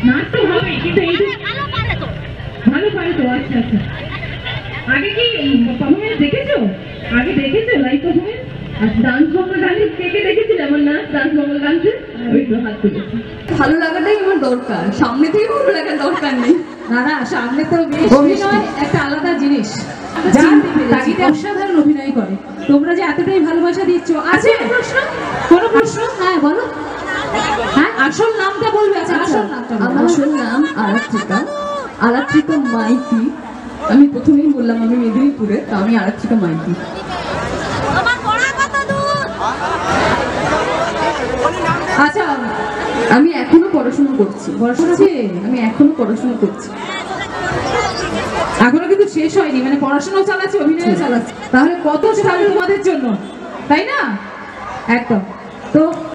নাচ তো হবে কিন্তু এই ভালো পারে তো আচ্ছা আচ্ছা আগে কি পারফরমেন্স দেখেছো লাইভ পারফরমেন্স আচ্ছা ডান্স মঙ্গল গান কে দেখেছিলে আমার নাচ ডান্স মঙ্গল গান ওই তো হাত তুলেছি ভালো লাগাটাই আমার দরকার সামনে থেকে ভালো লাগার দরকার নেই না সামনে তো অভিনয় একটা আলাদা জিনিস অসাধারণ অভিনয় করে তোমরা যে এতটাই ভালোবাসা দিচ্ছ আছে কোনো প্রশ্ন হ্যাঁ বলো হ্যাঁ আসল নামটা বলবে আচ্ছা আসল নামটা আমার আসল নাম আরাত্রিকা মাইতি আমি প্রথমেই বললাম আমি মেদিনীপুরে তো আমি আরাত্রিকা মাইতি আচ্ছা আমি এখনো পড়াশোনা করছি এখনো কিন্তু শেষ হয়নি মানে পড়াশোনাও চালাচ্ছে অভিনয়ও চালাচ্ছে তাহলে কত ছাড় তোমাদের জন্য তাই না একদম